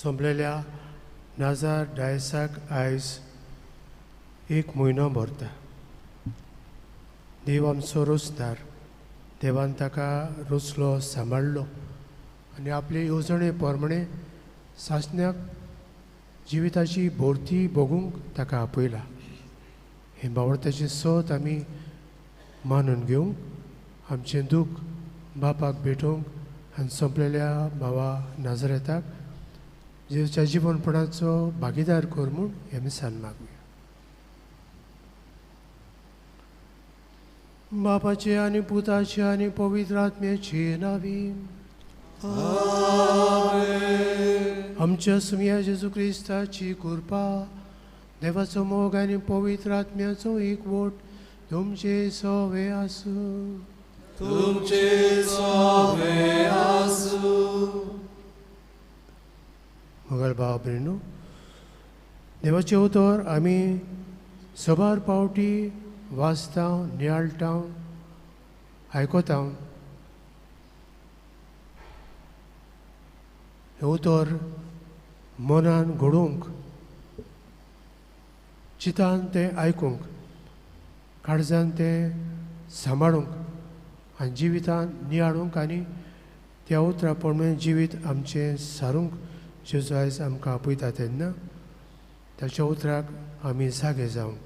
सोंपलेल्या नाजार डायसाक आयज एक म्हयनो भरता. देव आमचो रोजदार, देवान ताका रुचलो सांबाळलो आनी आपले येवजणे प्रमाणे सासण्याक जिविताची भोवती भोगूंक ताका आपयला. हे बावडताची सोत आमी मानून घेवंक, आमचें दूख बापाक भेटोवंक आनी सोंपलेल्या भावा नाजरेताक जेवच्या जिवनपणाचो भागीदार कर म्हूण आमी सान मागुया. बापाचे आनी पुताचे आनी पवित्र आत्म्याचे नावी. आमच्या सुमया जेजू क्रिस्ताची कृपा, देवाचो मोग आनी पवित्र आत्म्याचो एकवट तुमचे सवे आसूं. तुमचे सवे आसूं. मोगल भाव भयणो, देवाचे उतर आमी सबार पावटी वाचता, नियाळटा, आयकता. हे उतर मनान घडोवंक, चितान तें आयकूंक, काळजान तें सांबाळूंक आनी जिवितान नियाळूंक आनी त्या उतरा प्रमाणे जिवीत आमचें सारूंक जेजू आयज आमकां आपयता तेन्ना ताच्या उतराक आमी जागे जावंक,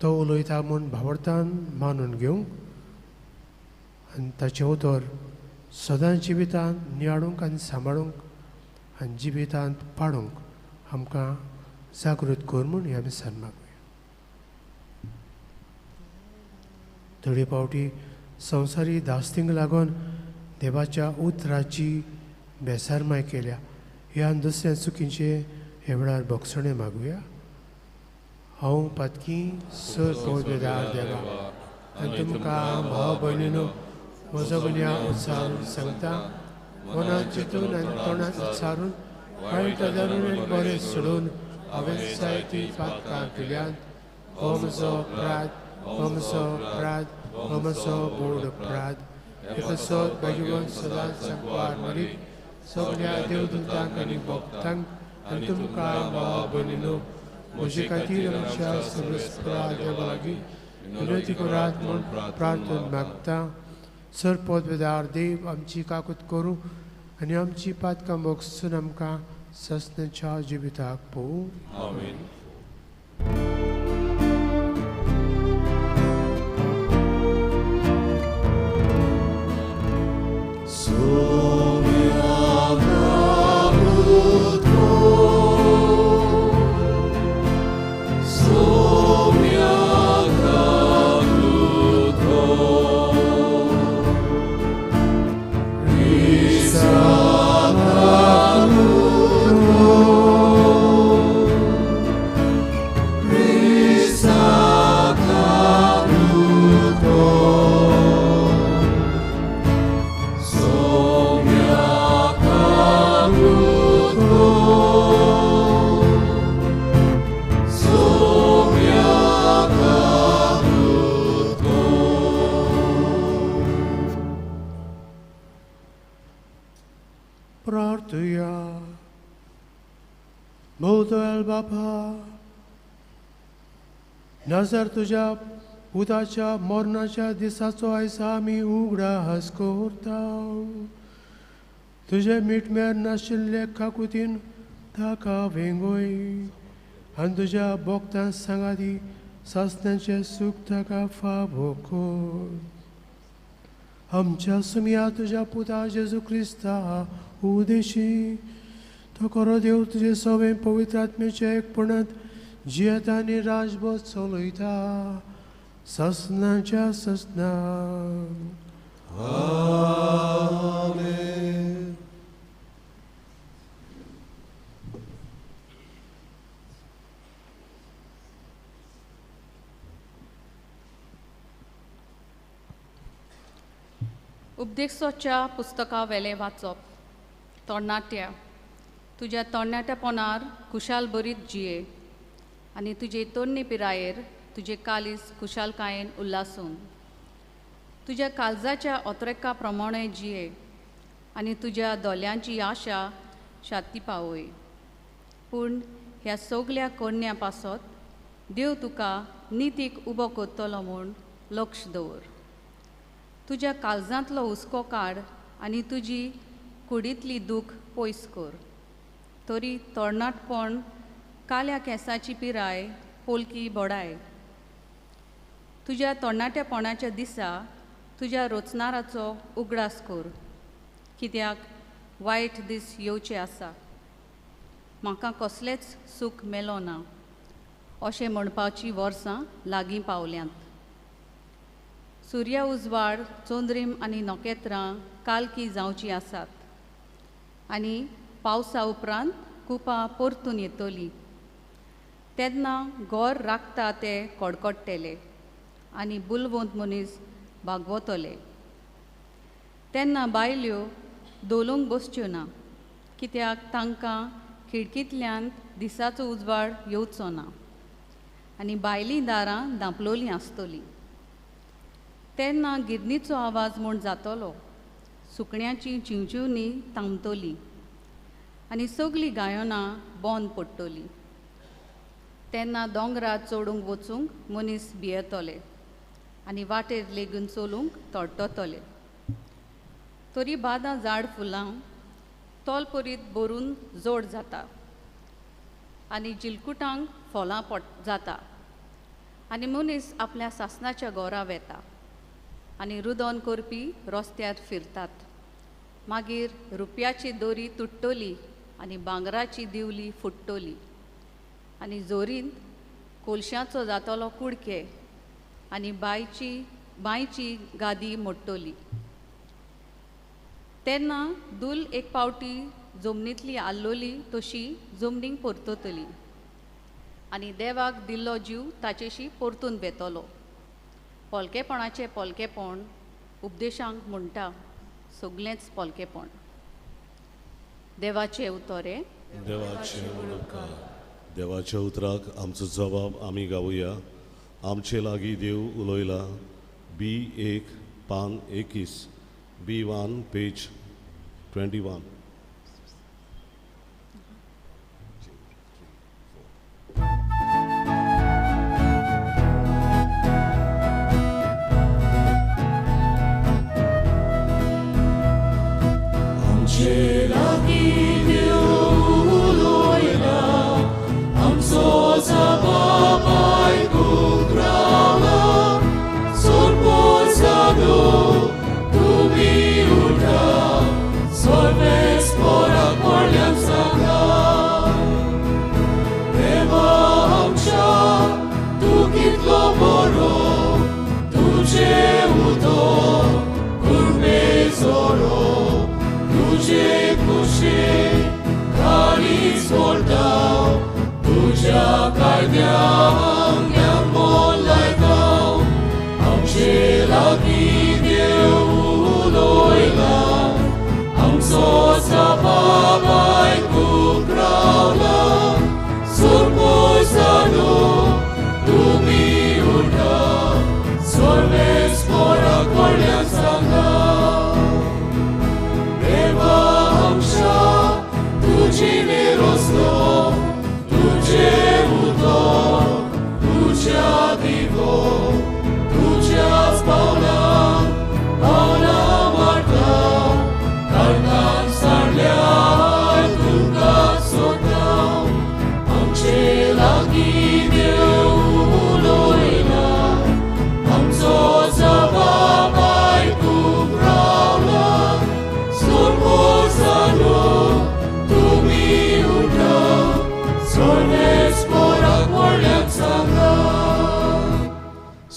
तो उलयता म्हूण भावार्थान मानून घेवंक आनी ताचें उतर सदांच जिवितान नियाळूंक आनी सांबाळूंक आनी जिवितांत पाडूंक आमकां जागृत कर म्हूण आमी सान मागुया. थोडे पावटी संवसारी दास्तींक लागून देवाच्या उतराची बेसारमाय केल्या. ह्या दुसऱ्या चुकीचे हे वेळार भोगसणे मागुया. हांव पातकी सर पवित्रदार देवा आनी तुमकां भाव भयणीनो म्हजो गुन्या उच्चारून सांगता. मनांत चिंतून आनी तोंडांत उच्चारून वायट धरून आनी बरें सोडून हांवें जायतीं पातकां केल्यात. हो म्हजो अपराध, हो म्हजो अपराध, हो म्हजो बोड अपराध. एकसोच बेगिवंत सदांच सांगपार मारीक सगळ्या देवदूतांक आनी भक्तांक आनी तुमकां भाव भयणीनो म्हजे खातीर आमच्या सर्वस्परा देवा लागीं विनंती करात म्हूण प्रार्थना मागता. सर पदवेदार देव आमची काकूत करूं आनी आमची पातकां मोगसून आमकां ससण्याच्या जिविताक पोवूं. आमीन. प्रार्थया. बहुदयाल बापा, नजर तुज्या पुताच्या मरणाच्या दिसाचो आयज आमी उगडा हास करता. तुजे मिटम्यार नाशिल्ले काकुतीन ताका वेंगोय आनी तुज्या भोगतां सांगाती सासण्याचें सूख ताका फावो कर. आमच्या सुमिया तुझ्या पुता जेजू क्रिस्ता उदेशी तो करो देव तुझे सवे पवित्र आत्म्याच्या एकपणात जियेता आनी राजभोज चलयता ससनाच्या ससना. आमेन. उपदेशाच्या पुस्तका वेले वाचप. तरणाट्या तुज्या तरणाट्यापणार खुशाल बरीत जिये आनी तुजे तोरणे पिरायेर तुजे कालीस खुशालकायेन उल्हासून. तुज्या काळजाच्या ओतरेका प्रमाणे जिये आनी तुज्या दोल्यांची आशा शाती पावय. पूण ह्या सगल्या कोडण्या पासत देव तुका नितीक उबो करतलो म्हूण लक्ष दवर. तुज्या काळजांतलो हुस्को काड आनी तुजी कुडींतली दूख पयस कर. तरी तरणाटपण काल्या केंसाची पिराय पोलकी बोडाय. तुज्या तरणाट्यापणाच्या दिसा तुज्या रोचणाराचो उगडास कर, कित्याक वायट दीस येवचे आसा. म्हाका कसलेंच सूख मेलो ना अशें म्हणपाची वर्सां लागीं पावल्यांत. सुर्या उजवाड चोंद्रीम आनी नखेत्रां कालकी जावची आसात आनी पावसा उपरांत कुपां परतून येतलीं. तेन्ना घर राखता ते कडकडटले आनी बुलवंत मनीस भागवतले. तेन्ना बायल्यो दोलूंक बसच्यो ना, कित्याक तांकां खिडकींतल्यान दिसाचो उजवाड येवचो ना आनी बायलीं दारां धांपलोलीं आसतलीं. तेन्ना गिरणीचो आवाज म्हूण जातलो, सुकण्याची चिवचिवणी थांबतली आनी सगलीं गायोनां बंद पडटलीं. तेन्ना दोंगरार चडूंक वचूंक मनीस भियेतले आनी वाटेर लेगून चलूंक तडटतले. तरी बादां झाड फुलां तोलपरीत भरून जोड जाता आनी जिलकुटांक फळां जाता आनी मनीस आपल्या सासणाच्या घोरा वेता आनी रुदोन करपी रस्त्यार फिरतात. मागीर रुपयाची दोरी तुट्टली आनी भांगराची दिवली फुट्टली आनी जोरीन कोलशांचो जातलो कुडके आनी बांयची गादी मोडटली. तेन्ना दूल एक पावटी जमनींतली आल्लोली तशी जमनीक परततली आनी देवाक दिल्लो जीव ताचेशी परतून बेतलो. पोलकेपणाचें पोलकेपण उपदेशांक म्हणटा सगळेंच पोलकेपण. देवाचें उतोरें. देवाच्या उतराक आमचो जबाब आमी गावुया. आमचे लागीं देव उलयला. B1 पान 21 B1 पेज 21. Tudzie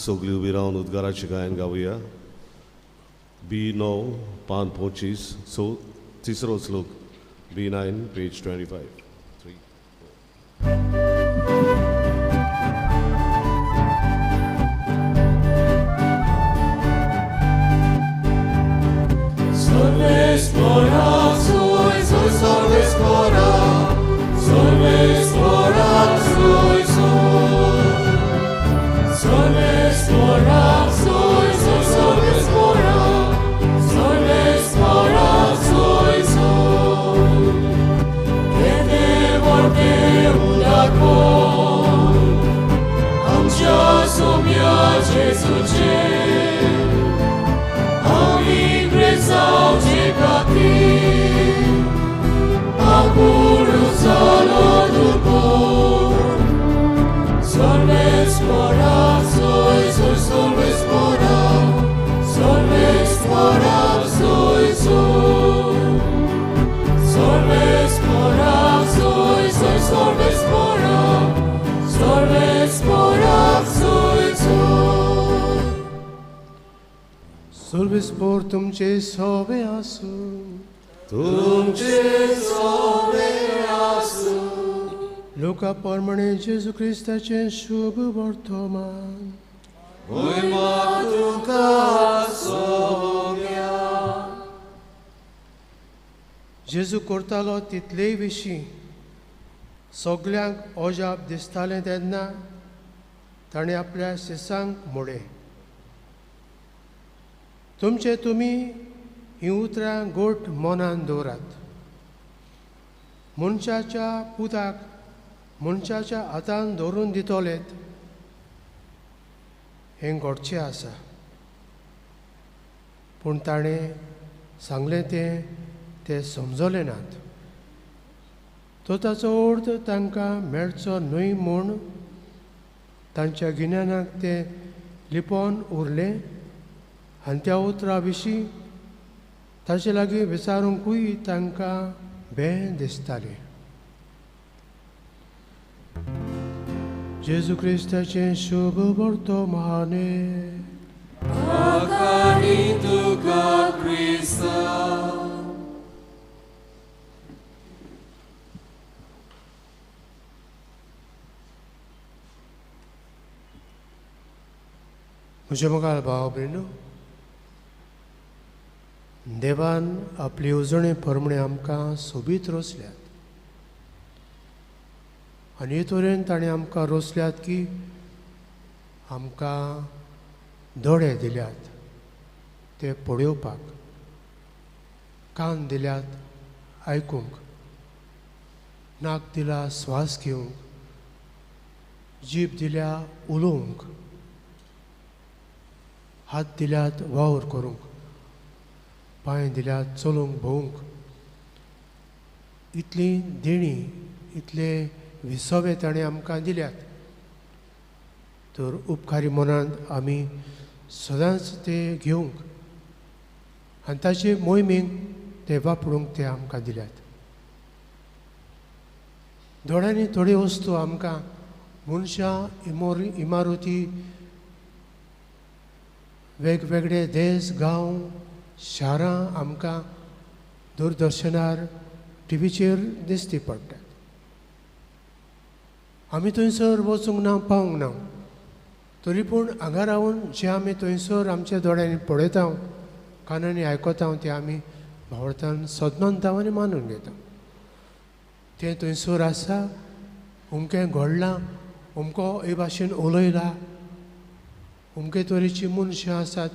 सगळीं उबी रावन उद्गाराचें गायन गावुया. B9 पान 25 तिसरो श्लोक. B9 page 25. 3. Solvespor तुमचे सोबे आसू. लोका प्रमाणे जेजू क्रिस्ताचे शुभ वर्तमान. जेजू करतालो तितलेय विशीं सगल्यांक अजाप दिसतालें तेन्ना ताणें आपल्या शिसांक म्हळें, तुमी हीं उतरां गोठ मनान दवरात. मनशाच्या पुताक मनशाच्या हातान धरून दितलेत हें घडचें आसा. पूण ताणें सांगलें ते समजलें नात. तो ताचो अर्थ तांकां मेळचो न्हय म्हूण तांच्या गिन्यानाक ते लिपोवन उरले आनी त्या उतरा विशीं ताचे लागीं विचारूंकूय तांकां भें दिसतालें. जेजू क्रिस्ताचें शुभ वर्तमाने. म्हजे मोगाळ भाव भयणो, देवान आपली उजणे प्रमाणे आमकां सोबीत रोसल्यात. आनी हे तरेन ताणें आमकां रोसल्यात की आमकां दोळे दिल्यात ते पळोवपाक, कान दिल्यात आयकूंक, नाक दिला स्वास घेवंक, जीब दिल्या उलोवंक, हात दिल्यात वावर करूंक, पांय दिल्यात चलूंक भोवंक. इतली देणी, इतले विसवे ताणें आमकां दिल्यात. तर उपकारी मनांत आमी सदांच ते घेवंक आनी ताचे मोहिमेक ते वापरूंक ते आमकां दिल्यात. दोळ्यांनी थोडी वस्तू आमकां मनशां इमारती, वेगवेगळे देश गांव शारां आमकां दूरदर्शनार टीव्हीचेर दिश्टी पडटात. आमी थंयसर वचूंक ना, पावूंक ना. तरी पूण हांगा रावन जे आमी थंयसर आमच्या दोळ्यांनी पळयता, कानांनी आयकता, ते आमी भावर्थान सदमानता आनी मानून घेता. तें थंयसर आसा, अमकें घडलां, अमको हे भाशेन उलयला, अमके तरेची मनशां आसात,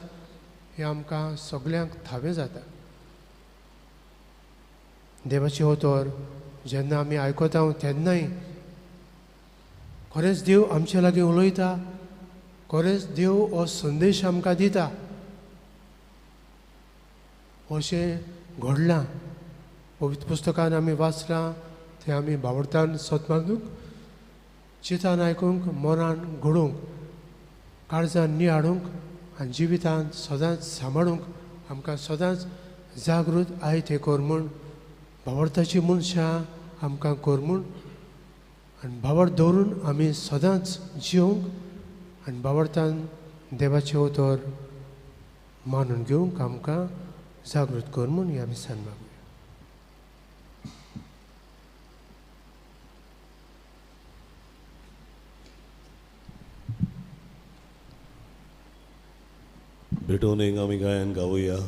हें आमकां सगल्यांक थावें जाता. देवाचे उतर जेन्ना आमी आयकता तेन्नाय खरेंच देव आमचे लागीं उलयता, खरेंच देव हो संदेश आमकां दिता अशें घडलां. पवित्र पुस्तकान आमी वाचलां तें आमी भावर्थान सतमानूंक, चितान आयकूंक, मनान घडोवंक, काळजान नियाळूंक आनी जिवितांत सदांच सांबाळूंक आमकां सदांच जागृत आयत हे कर म्हूण, भावार्थाची मनशां आमकां कर म्हूण आनी भावार्थ दवरून आमी सदांच जिवंक आनी भावार्थान देवाचे उतर मानून घेवंक आमकां जागृत कर म्हूण ह्या मिसान मागूया. भेटोवंक आमी गायन गावुया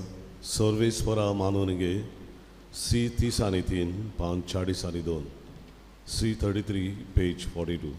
सर्वेस्परा मानून घे C30 आणि 3 पान 40 आणि 2 C33 पेज 42.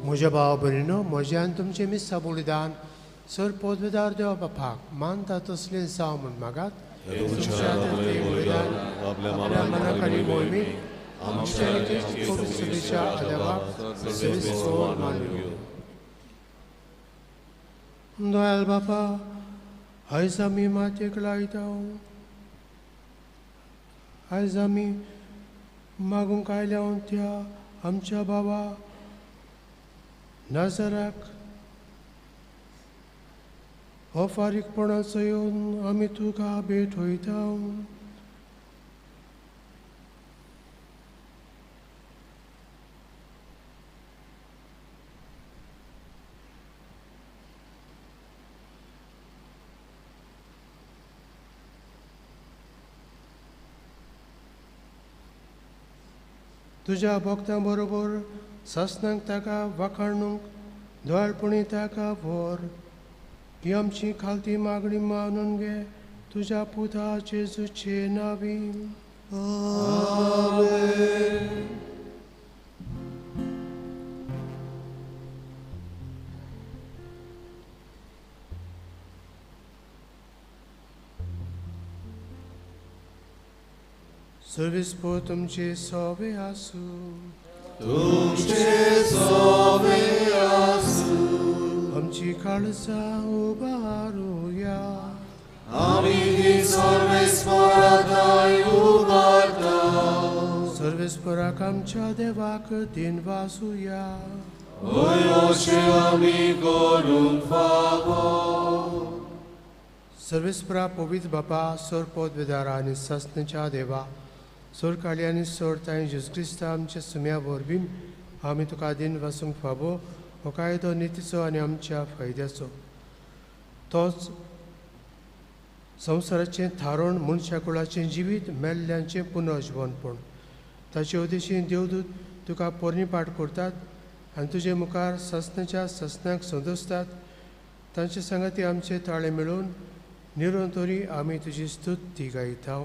म्हज्या भाव भयणीनो, म्हज्यान तुमचें मिस्सा बलिदान सर पदवेदार देवा बापाक मानता तसलें जावं म्हूण मागात. आपल्या आपल्या मनाक आनी मोहिमेक आमच्या सभेच्या आदेवाक सविस्तर मानून घेवं. दयाल बापा, आयज आमी मातयेक लायता. आयज आमी मागूंक आयल्या त्या आमच्या बाबा नाजाराक अफारीकपणाचो येवन आमी तुका भेट वयता. तुज्या भक्तां बरोबर सासणांक ताका वाखाणूंक दोळपणी ताका व्हर. ही आमची खालती मागणी मानून घे तुज्या पुता जेजूचे नांवी. सर्वेस्पर तुमचे सवे आसूं. आमची काळजां उबारुया. सर्वेस्पराक आमच्या देवाक दिन वासुया. सर्वेस्परा पवित्र बापा सर पदवेदारा आनी सस्नेच्या देवा सोर काळी आनी सोर ताई जेजू क्रिस्ता आमच्या सुम्या वरवीं आमी तुका दिन वासूंक फावो हो कायदो नितीचो आनी आमच्या फायद्याचो. तोच संवसाराचें थारोण मनशा कुळाचें जिवीत मेल्ल्यांचें पुनर्जीवनपण ताचे उद्देशीन देवदूत तुका पोरणीपाट करतात आनी तुजे मुखार सस्नाच्या सस्नाक सदोसतात. तांचे सांगाती आमचे ताळे मेळून निरंतरी आमी तुजी स्तुती गायता.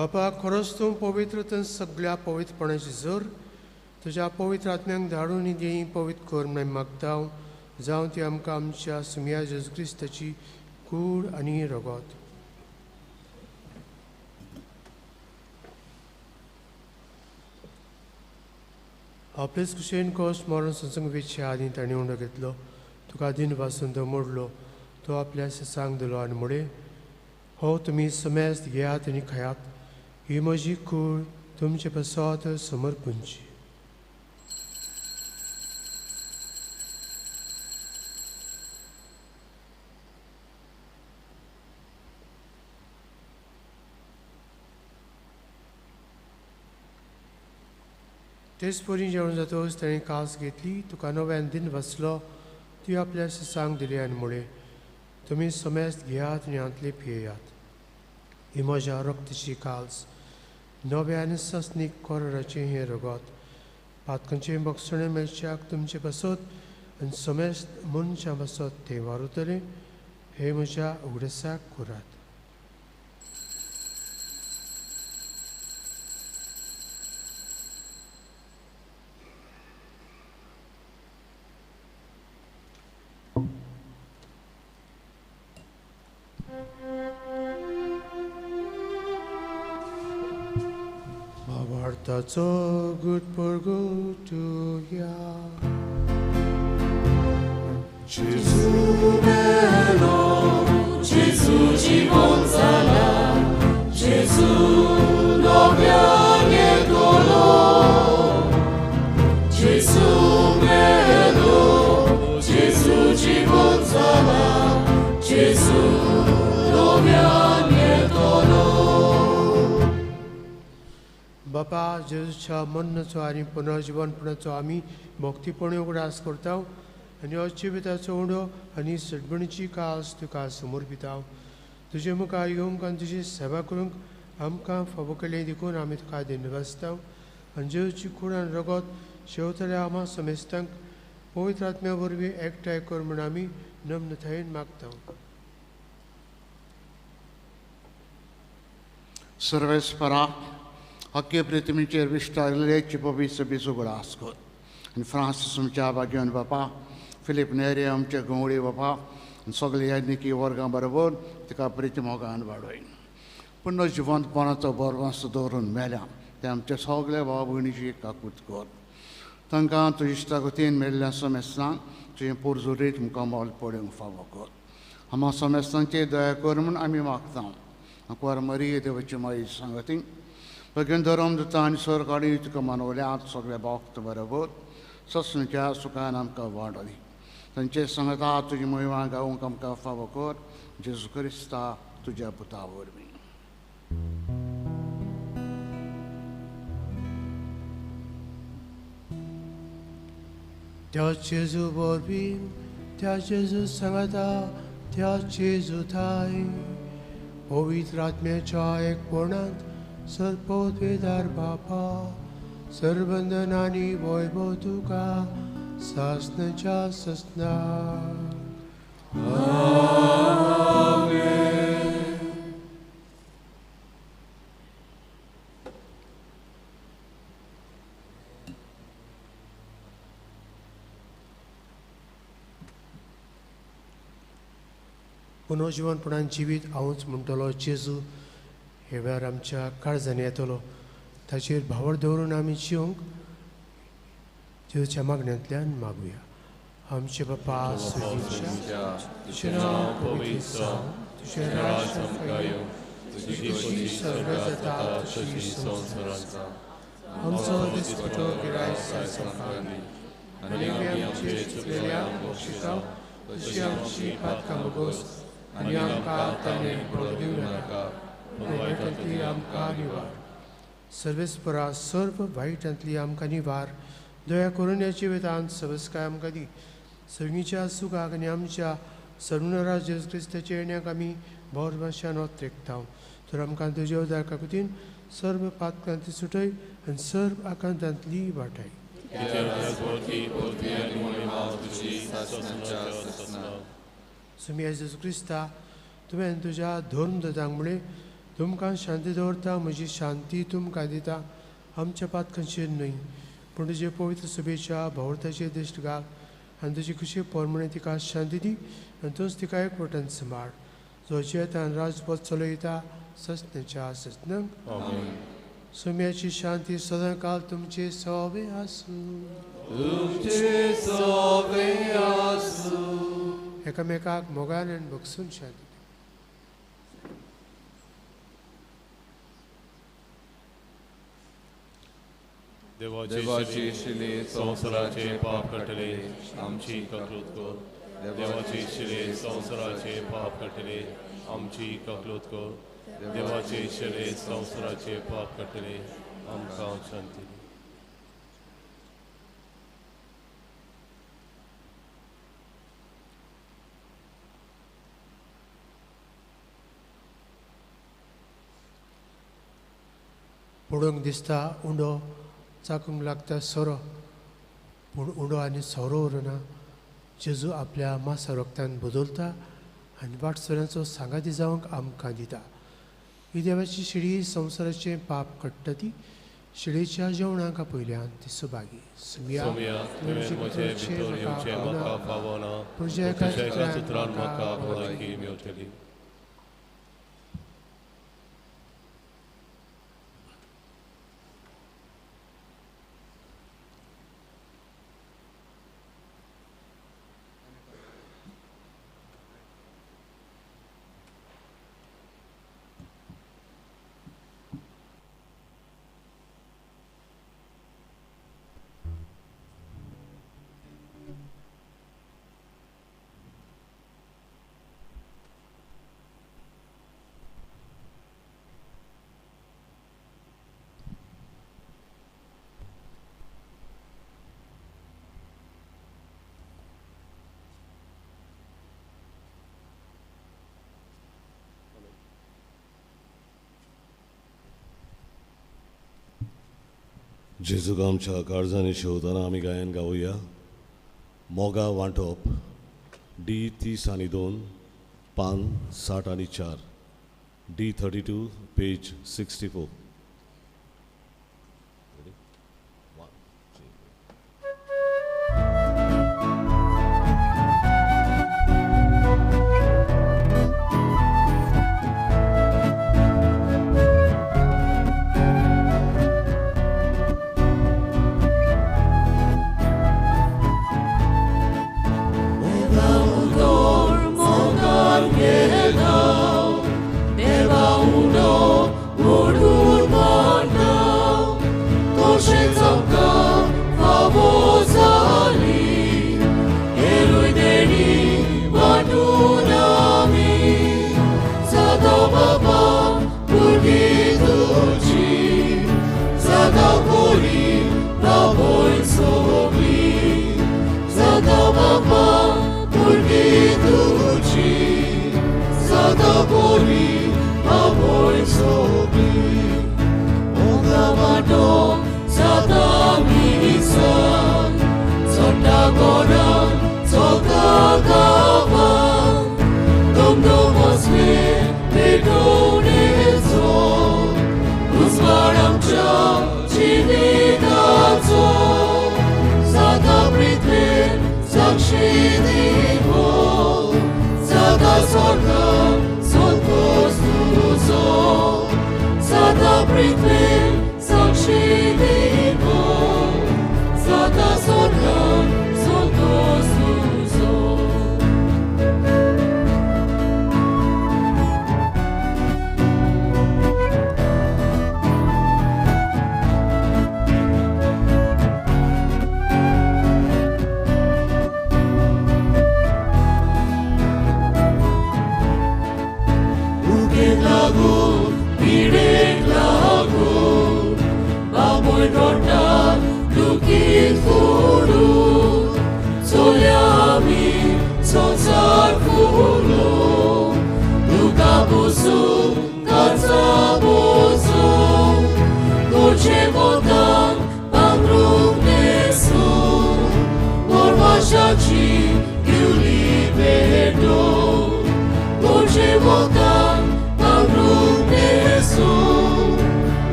बापा खरोच तूं पवित्रतन सगळ्या पवित्रपणाची जोर तुज्या पवित्र आत्म्यांक धाडून ही देही पवित्र कर म्हणून मागता जावं ती आमकां आमच्या सुमया जेजू क्रिस्ताची कूड आनी रगत. आपलेच कुशेन कोस मरण संसंग वेचे आनी ताणें उंडो घेतलो तुका दिन पासून तो मोडलो तो आपल्या सांग दिलो आनी म्हळे हो तुमी समेस्त घेयात आनी खायात ही म्हजी कूड तुमचे पासत समर्पूंची. तेच परी जेवण जातोच ताणें कास घेतली तुका नव्यान दिन वाचलो ती आपल्या सांग दिली आनी म्हळे तुमी समेस्त घेयात आनी हांतले पियेयात ही म्हज्या रक्ताची काल्स नव्या आनी सस्नीक कोराचें हें रगत पातकांचें बक्षणें मेळच्याक तुमचे पासत आनी समेस्त मनशां पासत तें वारुतलें हे म्हज्या उगडसाक करात. Taco good for good to ya. Gesù bello, Gesù ci consola, Gesù lo piange dolore. Gesù bello, Gesù ci consola, Gesù lo piange dolore. बापा जेजूच्या मरणाचो आनी पुनर्जीवनपणाचो आमी भक्तीपणे उगडास करता आनी अजिविताचो उंडो आनी सडबणीची कास तुका समर्पिता. तुजे मुखार येवंक आनी तुजी सेवा करूंक आमकां फावो केलें देखून आमी तुका दिनवासता आनी जेजूची कूड आनी रगत शेवतल्या आमा समेस्तांक पवित्र आत्म्या वरवीं एकठांय कर म्हूण आमी नम्रतायेन मागता. सर्वेस्परा हक्के प्रितीमेचेर विस्तारले चिपवी सभेचो उगडास कर आनी फ्रांसीस आमच्या बागेवन बापा फिलीप नेरे आमचे गवळी बापा आनी सगळे याज्ञिकी वर्गां बरोबर तिका प्रितीमोगान वाडय. पूण जिवंतपणाचो बरवास दवरून मेल्या ते आमचे सगळे भाव भयणीची काकूत कर. तांकां तुजे इश्टागतीन मेल्ल्या समेस्तांक तुजें पुरजुरीत मुखामोल पडूंक फावो कर. आमा समेस्तांचेर दया कर म्हूण आमी मागता. आंकवार मरी देवाची माई सांगती भगवान धर्म दिता आनी सरकारी तुका मानवल्यात सगळे भक्त बरोबर ससणीच्या सुखान आमकां वाडली. तांचे सांगता तुजी महिमा गावूंक आमकां फावो कर जेजू क्रिस्ता तुज्या पुता वरवीं. त्या जेजू वरवीं त्या जेजू सांगता त्या जेजू थाय पवित्र आत्म्याच्या एकपणांत सर्पोद्वेदार बापा सर्वंदनानी वैभव तुका सासनाच्या ससना. पुनर्जीवनपणान जिवीत हांवूच म्हणटलो जेजू हे वेळार आमच्या काळजांनी येतलो ताचेर भावर दवरून आमी जिवंक जेजूच्या मागण्यांतल्यान मागुया. आमचे बापा स्वर्गीच्या तुजें नांव पवित्र जावं तुजें राज आमकां येवं तुजी कशी स्वर्गांत जाता तशी संवसारांत जावं. आमचो दिसपटो गिराय आयज आमकां दी आनी आमी आमचे चुकलेल्यांक बक्षिता तशी आमची पातकां बगोस आनी आमकां ताणें पडूंक नाका वायटांतली आमकां निवार. सर्वेस्परा सर्व वायटांतली आमकां निवार. दया करून ह्या जिवितांत सबस्काय आमकां दी. सगळींच्या सुखाक आनी आमच्या सर्वनारा जेजू क्रिस्ताच्या येण्याक आमी भरवशान वत तेकता. तर आमकां तुजे उदार काकुतीन सर्व पातकांतली सुटय आनी सर्व आकांतांतली वाटाय. सुमया जेजू क्रिस्ता तुवें तुज्या धर्मदतांक म्हळें तुमकां शांती दवरता, म्हजी शांती तुमकां दिता. आमच्या पातकांचेर न्हय, पूण तुजे पवित्र सुबेच्या भोंवताचेर दिश्ट घाल आनी तुजी खुशी पोरमणे तिका शांती दी आनी तूंच तिका एकवटान सांबाळ. जो जेतान राजपद चलयता सस्तेच्या सस्नंग. सुम्याची शांती सदां काल तुमचे सवे आसूं. एकामेकाक मोगान आनी बगसून शांती. देवाची शिले संवसाराचे पाप कटले आमची ककलूत कर. देवाची शिले संवसाराचे पाप कटले आमची ककलूत कर. देवाचे शिले संवसाराचे पाप कटले आमकां शांती. पडोवंक दिसता उंडो चाकूंक लागता सोरो, पूण उंडो आनी सोरो उरना. जेजू आपल्या मासा रोगतान बदलता आनी वाटसऱ्यांचो सांगाती जावंक आमकां दिता. ही देवाची शिडी संवसाराचें पाप कट्टा ती. शिडीच्या जेवणाक पयल्यान ती सुभागी. सोमया तुवें म्हजे भितर येवचें म्हाका फावना, तुज्या एका सुत्रान म्हाका भलायकी मेळटली. जेजूक आमच्या काळजांनी शेवताना आमी गायन गावुया. मोगा वांटप D30 पान 60 आनी 4, D32 पेज 64.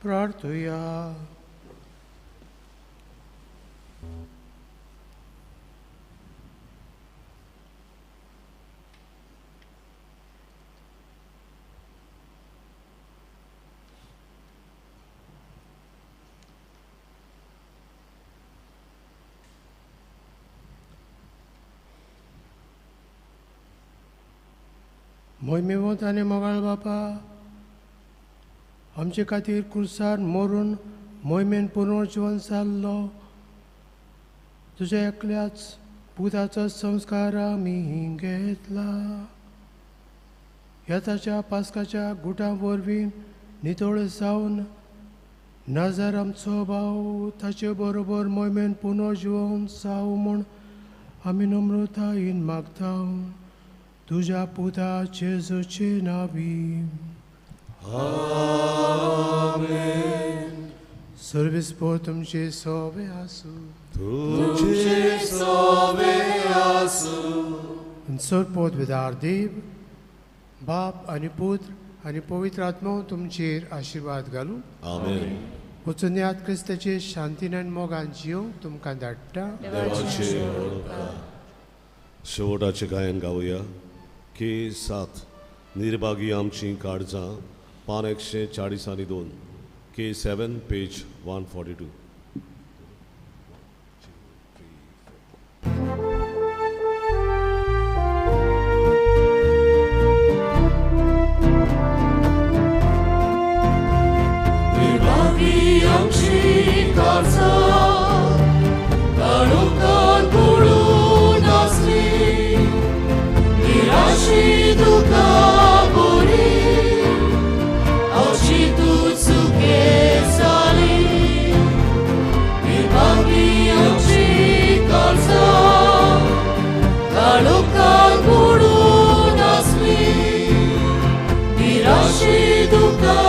प्रार्थुया. मोहिमेवंत आनी मोगाळ बापा, आमचे खातीर कुर्सार मरून मोहिमेन पुनर्जीवन जाल्लो तुज्या एकल्याच पुताचो संस्कार आमी घेतला. ह्या ताच्या पास्काच्या गुटां वरवीं नितळ जावन नाजार आमचो भाव ताचे बरोबर मोहिमेन पुनर्जीवन जावं म्हूण आमी नम्रतायेन मागता. तुझ्या पुता जेजूचे नावी. सर्विस्पोर तुमचे सोवे आसू. तुझे सोवे आसू. सरपोत विदार देव बाप आनी पुत्र आनी पवित्र आत्मा तुमचेर आशिर्वाद घालूं. आमेन. वचून क्रिस्ताचे शांतीन आनी मोगान जियोंक तुमकां धाडटा. देवाचे ओळखा. शेवटाचे गायन गावया. के 7 निर्भागी आमची काळजां पान 142. के 7 पेज 142. निर्भागी आमची काळजां काळोखांत बुडून आसली. निराशी दुखा बोरी अवची तू चुके जाली. निर्भागी आमची काळजां काळोखांत बुडून आसली. निराशी दुखा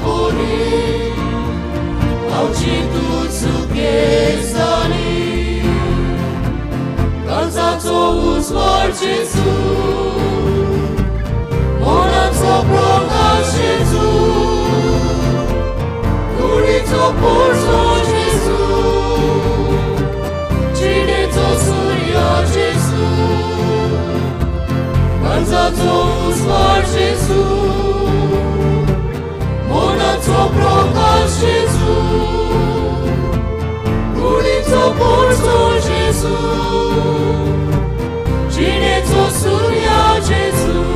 बोरी अवची तू चुके जाली. काळजाचो उजवाड जेजू, मोनाचो प्रकाश जेजू, कुडीचो पोरसो जेजू, जिणेचो सूर्य जेजू. काळजाचो उजवाड जेजू, मोनाचो प्रकाश जेजू, कुडीचो पोरसो जेजू, जिणेचो सूर्य जेजू.